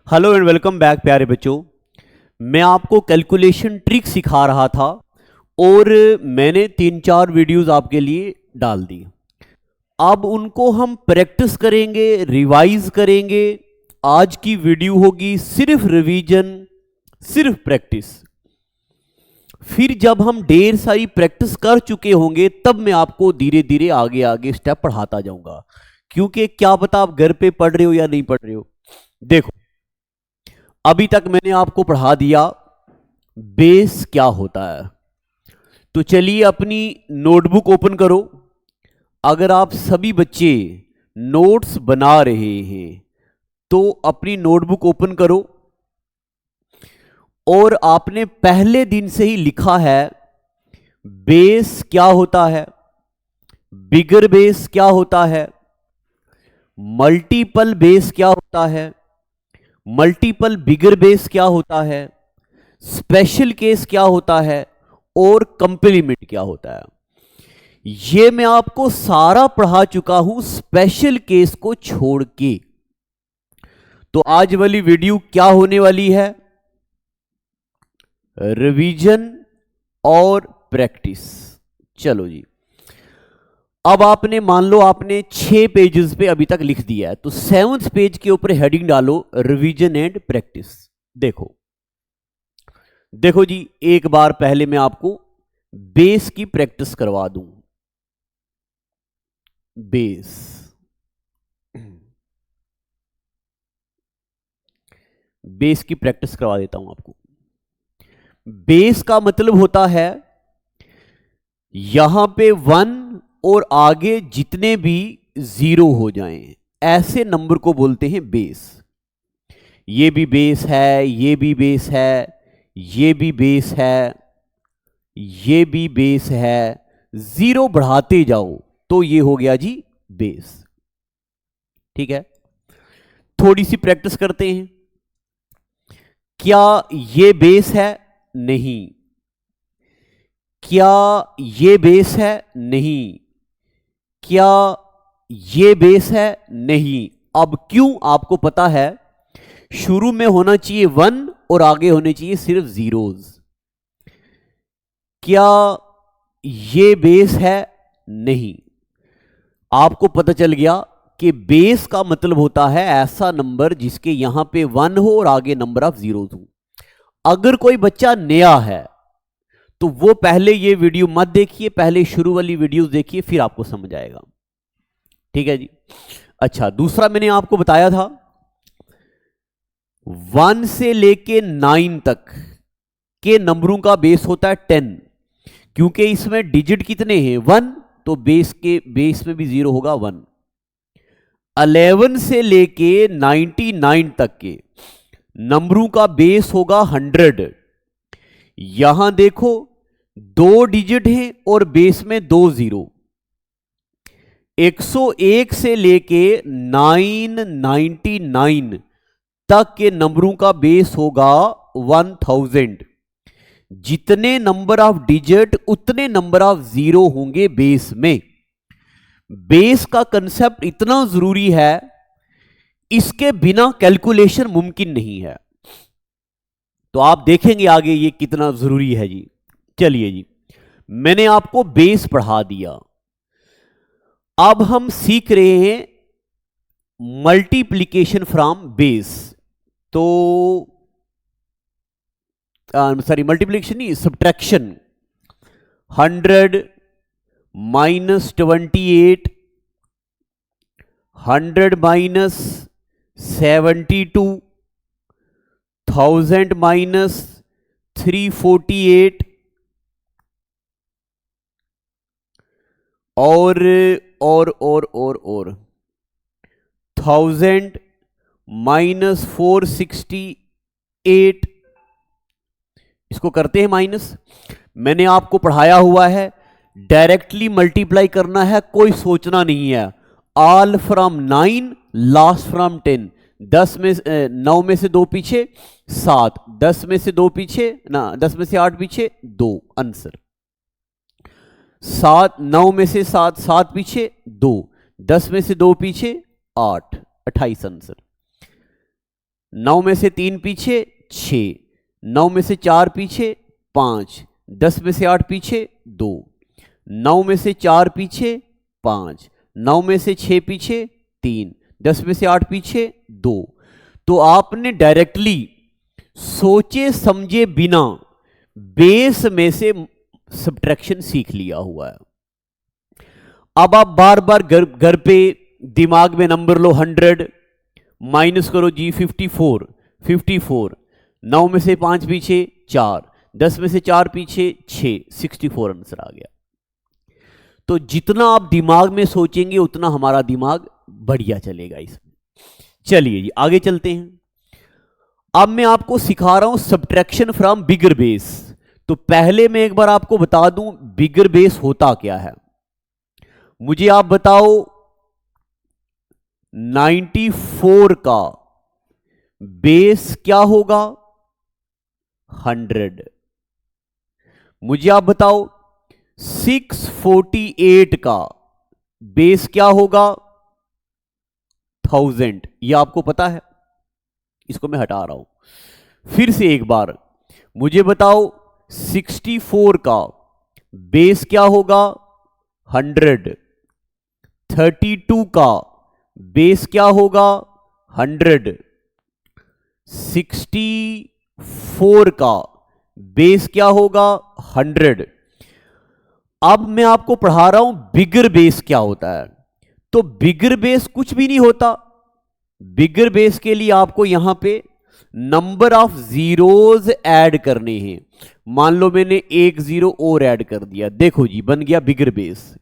Hello and welcome back प्यारे बच्चों। मैं आपको कैलकुलेशन ट्रिक सिखा रहा था और मैंने 3-4 वीडियोस आपके लिए डाल दी। अब उनको हम प्रैक्टिस करेंगे, रिवाइज करेंगे। आज की वीडियो होगी सिर्फ रिवीजन, सिर्फ प्रैक्टिस। फिर जब हम ढेर सारी प्रैक्टिस कर चुके होंगे तब मैं आपको धीरे धीरे आगे आगे स्टेप पढ़ाता जाऊंगा, क्योंकि क्या पता आप घर पे पढ़ रहे हो या नहीं पढ़ रहे हो। देखो, अभी तक मैंने आपको पढ़ा दिया बेस क्या होता है। तो चलिए अपनी नोटबुक ओपन करो। अगर आप सभी बच्चे नोट्स बना रहे हैं तो अपनी नोटबुक ओपन करो और आपने पहले दिन से ही लिखा है बेस क्या होता है, बिगर बेस क्या होता है, मल्टीपल बेस क्या होता है, मल्टीपल बिगर बेस क्या होता है, स्पेशल केस क्या होता है और कंप्लीमेंट क्या होता है। यह मैं आपको सारा पढ़ा चुका हूं स्पेशल केस को छोड़ के। तो आज वाली वीडियो क्या होने वाली है? रिवीजन और प्रैक्टिस। चलो जी, अब आपने मान लो आपने 6 पेजेस पे अभी तक लिख दिया है, तो 7th पेज के ऊपर हेडिंग डालो रिवीजन एंड प्रैक्टिस। देखो देखो जी, एक बार पहले मैं आपको बेस की प्रैक्टिस करवा दूं। बेस, बेस की प्रैक्टिस करवा देता हूं आपको। बेस का मतलब होता है यहां पे 1 और आगे जितने भी 0 हो जाएं, ऐसे नंबर को बोलते हैं बेस। ये भी बेस है, ये भी बेस है, ये भी बेस है, ये भी बेस है। 0 बढ़ाते जाओ तो ये हो गया जी बेस। ठीक है, थोड़ी सी प्रैक्टिस करते हैं। क्या ये बेस है? नहीं। क्या ये बेस है? नहीं। क्या ये बेस है? नहीं। अब क्यों? आपको पता है शुरू में होना चाहिए 1 और आगे होने चाहिए सिर्फ जीरोज। क्या ये बेस है? नहीं। आपको पता चल गया कि बेस का मतलब होता है ऐसा नंबर जिसके यहां पे 1 हो और आगे नंबर ऑफ जीरोज हो। अगर कोई बच्चा नया है तो वो पहले ये वीडियो मत देखिए, पहले शुरू वाली वीडियोस देखिए, फिर आपको समझ आएगा। ठीक है जी। अच्छा, दूसरा मैंने आपको बताया था 1 से लेके 9 तक के नंबरों का बेस होता है 10। क्योंकि इसमें डिजिट कितने हैं? 1, तो बेस में भी 0 होगा 1। 11 से लेके 99 तक के नंबरों का बेस होगा 100। यहां देखो 2 डिजिट हैं और बेस में 2 0। 101 से लेके 999 तक के नंबरों का बेस होगा 1000। जितने नंबर ऑफ डिजिट उतने नंबर ऑफ 0 होंगे बेस में। बेस का कंसेप्ट इतना जरूरी है, इसके बिना कैलकुलेशन मुमकिन नहीं है। तो आप देखेंगे आगे ये कितना जरूरी है जी। चलिए जी, मैंने आपको बेस पढ़ा दिया। अब हम सीख रहे हैं मल्टीप्लिकेशन फ्रॉम बेस। तो सॉरी, मल्टीप्लिकेशन नहीं, सब्ट्रैक्शन। 100 माइनस 28, 100 माइनस 72, 1000 माइनस 348 और 1000 माइनस 468। इसको करते हैं माइनस। मैंने आपको पढ़ाया हुआ है डायरेक्टली मल्टीप्लाई करना है, कोई सोचना नहीं है। All from 9, last from 10। 10 में 9 में से 2 पीछे 7, 10 में से 2 पीछे ना, 10 में से 8 पीछे 2, आंसर 7। 9 में से 7, 7 पीछे 2, 10 में से 2 पीछे 8, 28 आंसर। 9 में से 3 पीछे 6, 9 में से 4 पीछे 5, 10 में से 8 पीछे 2, 9 में से 4 पीछे 5, 9 में से 6 पीछे 3, 10 में से 8 पीछे 2। तो आपने डायरेक्टली सोचे समझे बिना बेस में से सब्ट्रैक्शन सीख लिया हुआ है। अब आप बार बार घर पे दिमाग में नंबर लो 100, माइनस करो जी 54, 54, 9 में से 5 पीछे 4, 10 में से 4 पीछे 6, 64 आंसर आ गया। तो जितना आप दिमाग में सोचेंगे उतना हमारा दिमाग बढ़िया चलेगा इसमें। चलिए जी आगे चलते हैं। अब मैं आपको सिखा रहा हूं सब्ट्रैक्शन फ्रॉम बिगर बेस। तो पहले मैं एक बार आपको बता दूं बिगर बेस होता क्या है। मुझे आप बताओ 94 का बेस क्या होगा? 100। मुझे आप बताओ 648 का बेस क्या होगा? 1000। यह आपको पता है, इसको मैं हटा रहा हूं। फिर से एक बार मुझे बताओ 64 का बेस क्या होगा? 100। 32 का बेस क्या होगा? 100। 64 का बेस क्या होगा? 100। अब मैं आपको पढ़ा रहा हूं बिगर बेस क्या होता है। तो बिगर बेस कुछ भी नहीं होता। बिगर बेस के लिए आपको यहां पे नंबर ऑफ जीरोज ऐड करने हैं। मान लो मैंने एक जीरो और ऐड कर दिया, देखो जी बन गया बिगर बेस।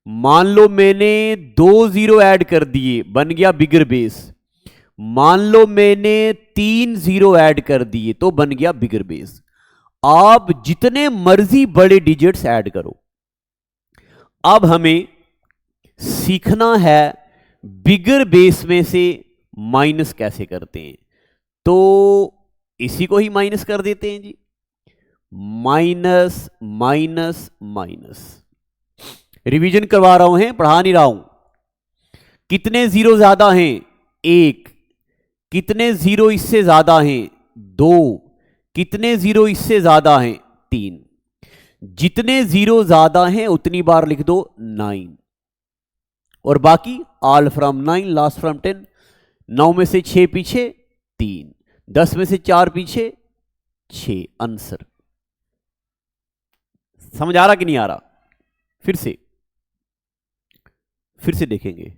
मान लो मैंने 2 जीरो ऐड कर दिए, बन गया बिगर बेस। मान लो मैंने 3 जीरो ऐड कर दिए तो बन गया बिगर बेस। आप जितने मर्जी बड़े डिजिट्स ऐड करो। अब हमें सीखना है बिगर बेस में से माइनस कैसे करते हैं। तो इसी को ही माइनस कर देते हैं जी। Minus minus minus. रिवीजन करवा रहा हूं, पढ़ा नहीं रहा हूं। कितने जीरो ज्यादा हैं? 1। कितने जीरो इससे ज्यादा हैं? 2। कितने जीरो इससे ज्यादा हैं? 3। जितने जीरो ज्यादा हैं उतनी बार लिख दो 9, और बाकी ऑल फ्रॉम 9 लास्ट फ्रॉम 10। 9 में से 6 पीछे 3, 10 में से 4 पीछे 6 आंसर। समझ आ रहा कि नहीं आ रहा? फिर से देखेंगे।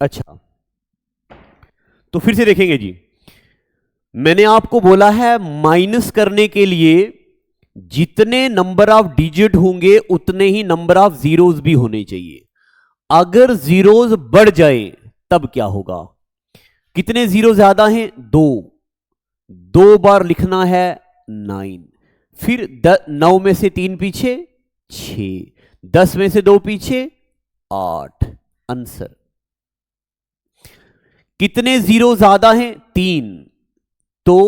अच्छा, तो फिर से देखेंगे जी। मैंने आपको बोला है माइनस करने के लिए जितने नंबर ऑफ डिजिट होंगे उतने ही नंबर ऑफ जीरोज भी होने चाहिए। अगर जीरोज बढ़ जाए तब क्या होगा? कितने जीरो ज्यादा हैं? 2। 2 बार लिखना है 9। फिर 9 में से 3 पीछे 6, 10 में से 2 पीछे 8 आंसर। कितने जीरो ज्यादा हैं? 3। तो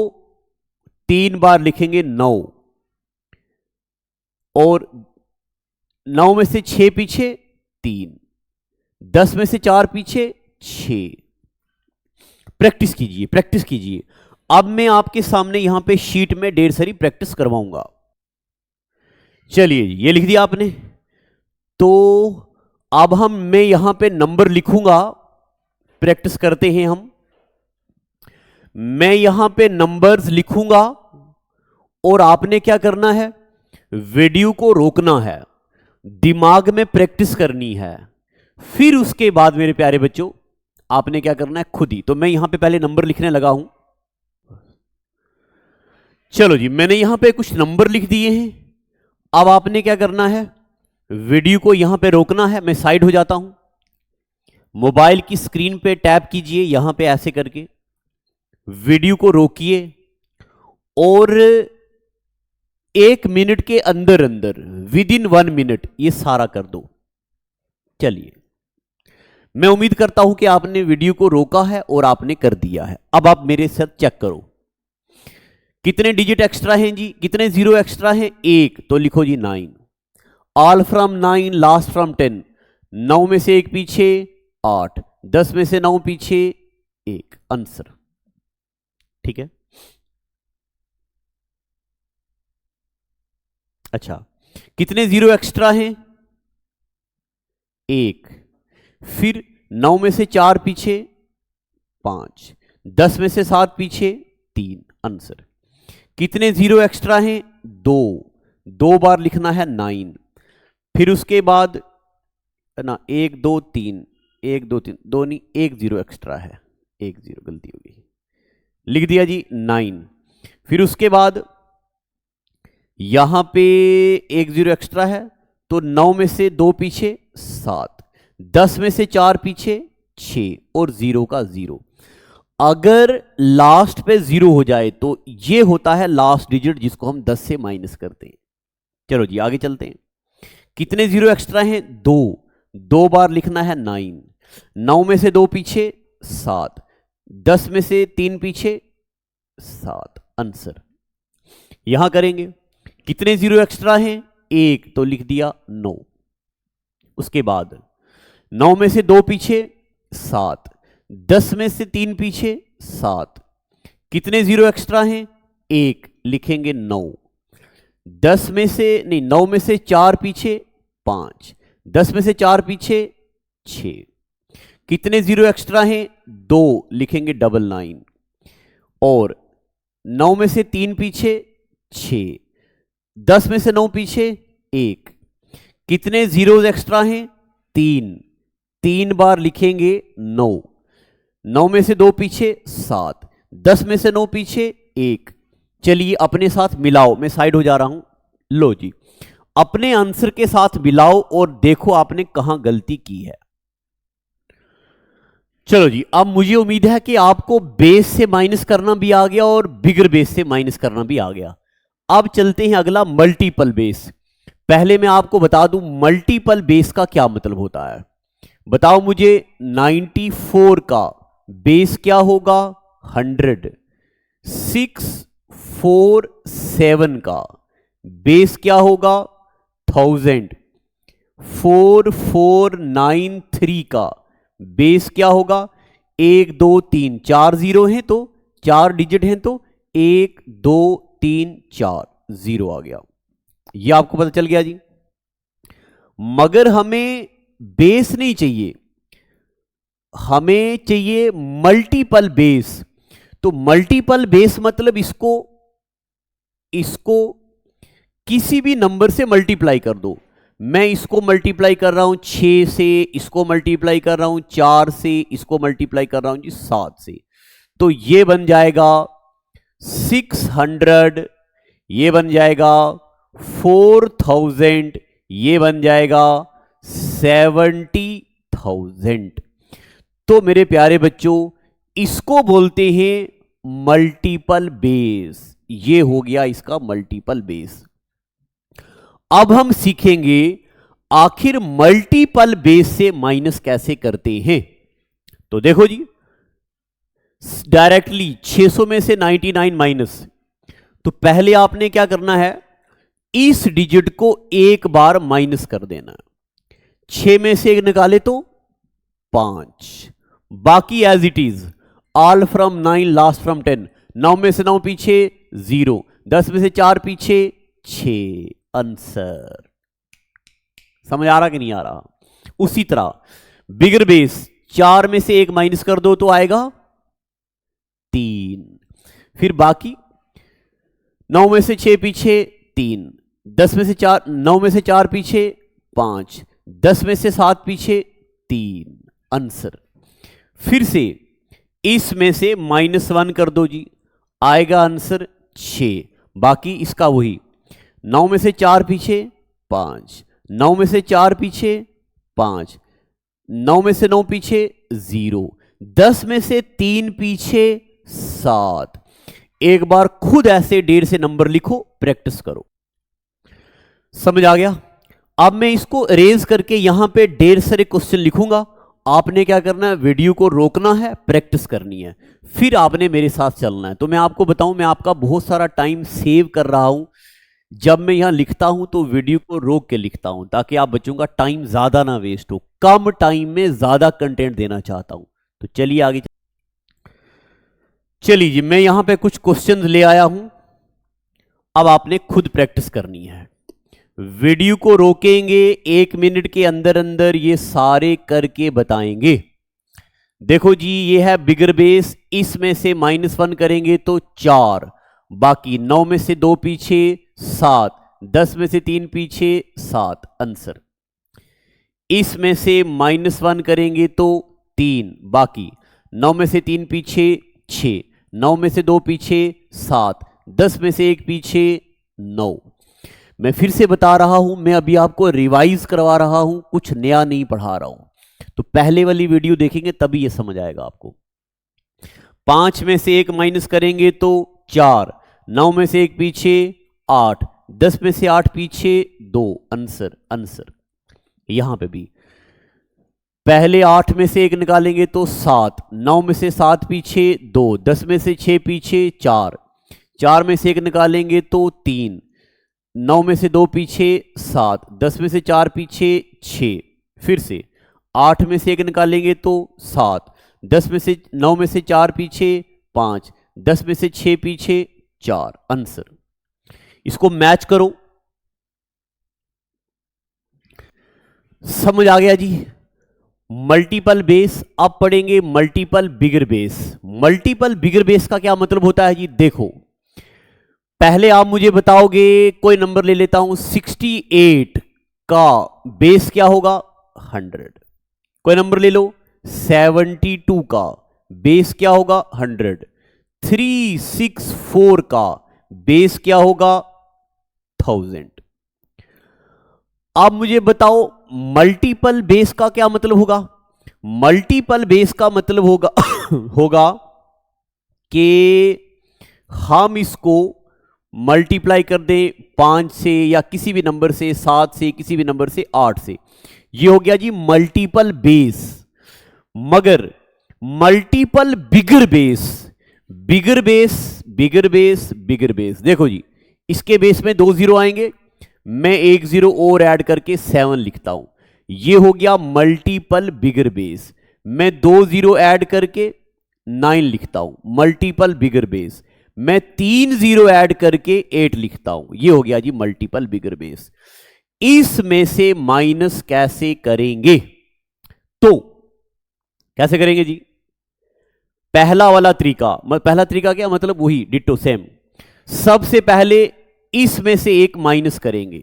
3 बार लिखेंगे 9, और 9 में से 6 पीछे 3, 10 में से 4 पीछे 6। प्रैक्टिस कीजिए, प्रैक्टिस कीजिए। अब मैं आपके सामने यहां पे शीट में ढेर सारी प्रैक्टिस करवाऊंगा। चलिए ये लिख दिया आपने। तो अब मैं यहां पे नंबर लिखूंगा। प्रैक्टिस करते हैं हम। मैं यहां पे नंबर्स लिखूंगा और आपने क्या करना है? वीडियो को रोकना है, दिमाग में प्रैक्टिस करनी है। फिर उसके बाद मेरे प्यारे बच्चों आपने क्या करना है? खुद ही। तो मैं यहां पे पहले नंबर लिखने लगा हूं। चलो जी, मैंने यहां पे कुछ नंबर लिख दिए हैं। अब आपने क्या करना है? वीडियो को यहां पे रोकना है। मैं साइड हो जाता हूं। मोबाइल की स्क्रीन पे टैप कीजिए, यहां पे ऐसे करके वीडियो को रोकिए और 1 मिनट के अंदर अंदर, विद इन 1 मिनट ये सारा कर दो। चलिए, मैं उम्मीद करता हूं कि आपने वीडियो को रोका है और आपने कर दिया है। अब आप मेरे साथ चेक करो कितने डिजिट एक्स्ट्रा हैं जी, कितने जीरो एक्स्ट्रा हैं? 1, तो लिखो जी 9। ऑल फ्रॉम 9 लास्ट फ्रॉम 10, 9 में से 1 पीछे 8, 10 में से 9 पीछे 1, आंसर। ठीक है, अच्छा कितने जीरो एक्स्ट्रा हैं? 1। फिर 9 में से 4 पीछे 5, 10 में से 7 पीछे 3, आंसर। कितने जीरो एक्स्ट्रा हैं? 2, 2 बार लिखना है 9। फिर उसके बाद ना 1 2 3, 1 2 3, 2 नहीं 1 जीरो एक्स्ट्रा है, 1 जीरो गलती हो गई, लिख दिया जी 9। फिर उसके बाद यहां पे 1 जीरो एक्स्ट्रा है, तो 9 में से 2 पीछे 7, 10 में से 4 पीछे 6 और 0 का 0। अगर लास्ट पे 0 हो जाए तो ये होता है लास्ट डिजिट, जिसको हम 10 से माइनस करते हैं। चलो जी आगे चलते हैं। कितने जीरो एक्स्ट्रा हैं? 2, 2 बार लिखना है 9। 9 में से 2 पीछे 7, 10 में से 3 पीछे 7, आंसर। यहां करेंगे कितने जीरो एक्स्ट्रा हैं? 1, तो लिख दिया 9। उसके बाद 9 में से 2 पीछे 7, 10 में से 3 पीछे 7, कितने जीरो एक्स्ट्रा हैं? 1, लिखेंगे 9। 10 में से नहीं 9 में से 4 पीछे 5, 10 में से 4 पीछे 6, कितने जीरो एक्स्ट्रा हैं? 2, लिखेंगे 99। और 9 में से 3 पीछे 6, 10 में से 9 पीछे 1, कितने जीरोज एक्स्ट्रा हैं? 3, 3 बार लिखेंगे 9। 9 में से 2 पीछे 7, 10 में से 9 पीछे 1। चलिए अपने साथ मिलाओ, मैं साइड हो जा रहा हूं। लो जी, अपने आंसर के साथ मिलाओ और देखो आपने कहां गलती की है। चलो जी, अब मुझे उम्मीद है कि आपको बेस से माइनस करना भी आ गया और बिगर बेस से माइनस करना भी आ गया। अब चलते हैं अगला, मल्टीपल बेस। पहले मैं आपको बता दूं मल्टीपल बेस का क्या मतलब होता है। बताओ मुझे, 94 का बेस क्या होगा? 100। 647 का बेस क्या होगा? 1000। 4493 का बेस क्या होगा? 1 2 3 4 जीरो हैं तो 4 डिजिट हैं, तो 1 2 3 4 0 आ गया। ये आपको पता चल गया जी। मगर हमें बेस नहीं चाहिए, हमें चाहिए मल्टीपल बेस। तो मल्टीपल बेस मतलब इसको किसी भी नंबर से मल्टीप्लाई कर दो। मैं इसको मल्टीप्लाई कर रहा हूं 6 से, इसको मल्टीप्लाई कर रहा हूं 4 से, इसको मल्टीप्लाई कर रहा हूं जी 7 से। तो ये बन जाएगा 600, ये बन जाएगा 4000, ये बन जाएगा 70,000। तो मेरे प्यारे बच्चों, इसको बोलते हैं मल्टीपल बेस। ये हो गया इसका मल्टीपल बेस। अब हम सीखेंगे आखिर मल्टीपल बेस से माइनस कैसे करते हैं। तो देखो जी, डायरेक्टली 600 में से 99 माइनस, तो पहले आपने क्या करना है, इस डिजिट को एक बार माइनस कर देना। 6 में से 1 निकाले तो 5, बाकी as it is, all from 9 last from 10। 9 में से 9 पीछे 0, 10 में से 4 पीछे 6, आंसर। समझ आ रहा कि नहीं आ रहा? उसी तरह बिगर बेस, 4 में से 1 माइनस कर दो तो आएगा 3। फिर बाकी 9 में से 6 पीछे 3, 10 में से 4, 9 में से 4 पीछे 5, 10 में से 7 पीछे 3, आंसर। फिर से इसमें से -1 कर दो जी, आएगा आंसर 6। बाकी इसका वही, 9 में से 4 पीछे 5, 9 में से 4 पीछे 5, 9 में से 9 पीछे 0, 10 में से 3 पीछे 7। एक बार खुद ऐसे 1.5 से नंबर लिखो, प्रैक्टिस करो। समझ आ गया? अब मैं इसको अरेंज करके यहां पे 1.5 सारे क्वेश्चन लिखूंगा। आपने क्या करना है, वीडियो को रोकना है, प्रैक्टिस करनी है, फिर आपने मेरे साथ चलना है। तो मैं आपको बताऊं, मैं आपका बहुत सारा टाइम सेव कर रहा हूं। जब मैं यहां लिखता हूं तो वीडियो को रोक के लिखता हूं ताकि आप बच्चों का टाइम ज्यादा ना वेस्ट हो, कम टाइम में ज्यादा कंटेंट देना चाहता हूं। तो चलिए आगे चलिए जी, मैं यहां पे कुछ क्वेश्चंस ले आया हूं, अब आपने खुद प्रैक्टिस करनी है। वीडियो को रोकेंगे, 1 मिनट के अंदर अंदर ये सारे करके बताएंगे। देखो जी, ये है बिगर बेस, इसमें से -1 करेंगे तो 4, बाकी 9 में से 2 पीछे 7, 10 में से 3 पीछे 7, आंसर। इसमें से -1 करेंगे तो 3, बाकी 9 में से 3 पीछे 6, 9 में से 2 पीछे 7, 10 में से 1 पीछे 9। मैं फिर से बता रहा हूं, मैं अभी आपको रिवाइज करवा रहा हूं, कुछ नया नहीं पढ़ा रहा हूं। तो पहले वाली वीडियो देखेंगे तभी ये समझ आएगा आपको। 5 में से 1 माइनस करेंगे तो 4, 9 में से 1 पीछे 8, 10 में से 8 पीछे 2, आंसर आंसर। यहां पे भी पहले 8 में से 1 निकालेंगे तो 7, 9 में से 7 पीछे 2, 10 में से 6 पीछे 4, 4 में से 1 निकालेंगे तो 3, 9 में से 2 पीछे 7, 10 में से 4 पीछे 6, फिर से 8 में से 1 निकालेंगे तो 7, 10 में से 9 में से 4 पीछे 5, 10 में से 6 पीछे 4, आंसर। इसको मैच करो, समझ आ गया जी। मल्टीपल बेस, अब पढ़ेंगे मल्टीपल बिगर बेस। मल्टीपल बिगर बेस का क्या मतलब होता है जी, देखो पहले आप मुझे बताओगे, कोई नंबर ले लेता हूं, 68 का बेस क्या होगा, 100। कोई नंबर ले लो, 72 का बेस क्या होगा, 100। 364 का बेस क्या होगा, 1000। अब मुझे बताओ मल्टीपल बेस का क्या मतलब होगा। मल्टीपल बेस का मतलब होगा होगा कि हम इसको मल्टीप्लाई कर दें 5 से या किसी भी नंबर से, 7 से, किसी भी नंबर से, 8 से। ये हो गया जी मल्टीपल बेस। मगर मल्टीपल बिगर बेस, बिगर बेस, बिगर बेस, बिगर बेस, देखो जी इसके बेस में 2 जीरो आएंगे, मैं 1 जीरो और ऐड करके 7 लिखता हूं, ये हो गया मल्टीपल बिगर बेस। मैं 2 जीरो ऐड करके 9 लिखता हूं, मल्टीपल बिगर बेस। मैं 3 जीरो ऐड करके 8 लिखता हूं, ये हो गया जी मल्टीपल बिगर बेस। इसमें से माइनस कैसे करेंगे, तो कैसे करेंगे जी, पहला वाला तरीका, पहला तरीका क्या मतलब, वही डिट्टो सेम। सबसे पहले इसमें से 1 माइनस करेंगे,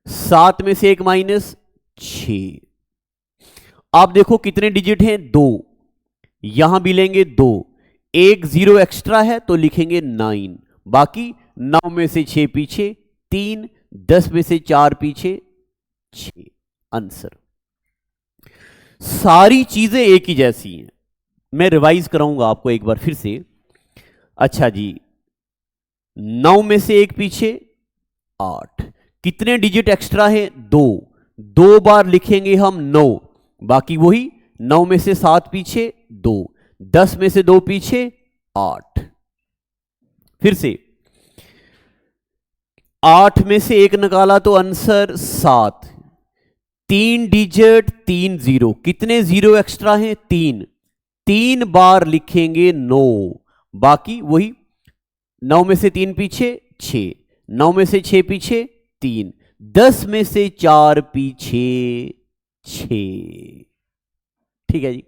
7 में से 1 माइनस 6। आप देखो कितने डिजिट हैं, 2, यहां भी लेंगे 2, 1 जीरो एक्स्ट्रा है तो लिखेंगे 9, बाकी 9 में से 6 पीछे 3, 10 में से 4 पीछे 6, आंसर। सारी चीजें एक ही जैसी हैं। मैं रिवाइज कराऊंगा आपको एक बार फिर से। अच्छा जी, 9 में से 1 पीछे 8, कितने डिजिट एक्स्ट्रा है, 2, 2 बार लिखेंगे हम 9, बाकी वही 9 में से 7 पीछे 2, 10 में से 2 पीछे 8, फिर से 8 में से 1 निकाला तो आंसर 7, 3 डिजिट 3 जीरो, कितने जीरो एक्स्ट्रा हैं, 3, 3 बार लिखेंगे 9, बाकी वही 9 में से 3 पीछे 6, 9 में से 6 पीछे 3, 10 में से 4 पीछे 6। ठीक है जी।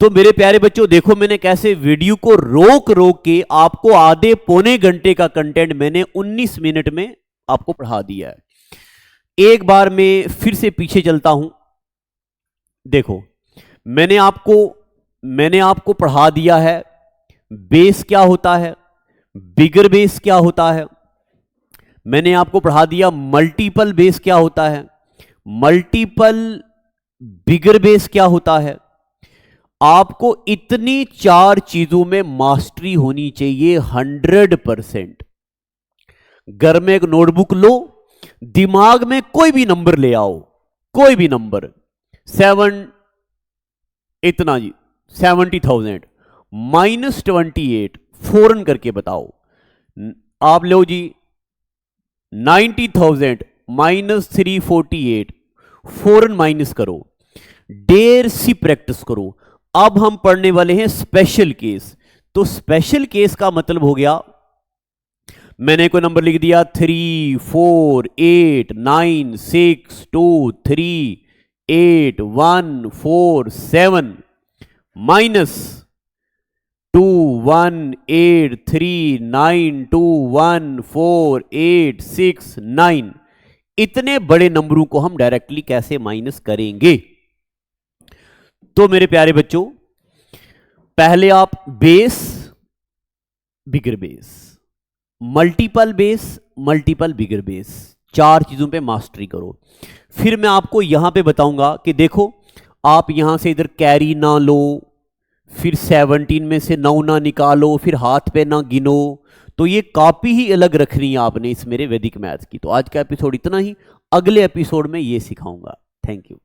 तो मेरे प्यारे बच्चों देखो मैंने कैसे वीडियो को रोक रोक के आपको आधे पौने घंटे का कंटेंट मैंने 19 मिनट में आपको पढ़ा दिया है। एक बार मैं फिर से पीछे चलता हूं। देखो मैंने आपको पढ़ा दिया है बेस क्या होता है, बिगर बेस क्या होता है, मैंने आपको पढ़ा दिया मल्टीपल बेस क्या होता है, मल्टीपल बिगर बेस क्या होता है। आपको इतनी 4 चीजों में मास्टरी होनी चाहिए 100%। घर में एक नोटबुक लो, दिमाग में कोई भी नंबर ले आओ, कोई भी नंबर, 7 इतना जी 70,000 -28 फौरन करके बताओ। आप लो जी 90,000 माइनस 348, फौरन माइनस करो, देर सी प्रैक्टिस करो। अब हम पढ़ने वाले हैं स्पेशल केस। तो स्पेशल केस का मतलब हो गया, मैंने कोई नंबर लिख दिया 3 4 8 9 6 2 3 8 1 4 7 माइनस 2 1 8 3 9 2 1 4 8 6 9, इतने बड़े नंबरों को हम डायरेक्टली कैसे माइनस करेंगे? तो मेरे प्यारे बच्चों, पहले आप बेस, बिगर बेस, मल्टीपल बेस, मल्टीपल बिगर बेस, चार चीजों पे मास्टरी करो। फिर मैं आपको यहां पे बताऊंगा कि देखो, आप यहां से इधर कैरी ना लो, फिर 17 में से 9 ना निकालो, फिर हाथ पे ना गिनो। तो ये कॉपी ही अलग रखनी है आपने इस मेरे वैदिक मैथ्स की। तो आज का एपिसोड इतना ही, अगले एपिसोड में ये सिखाऊंगा। Thank you.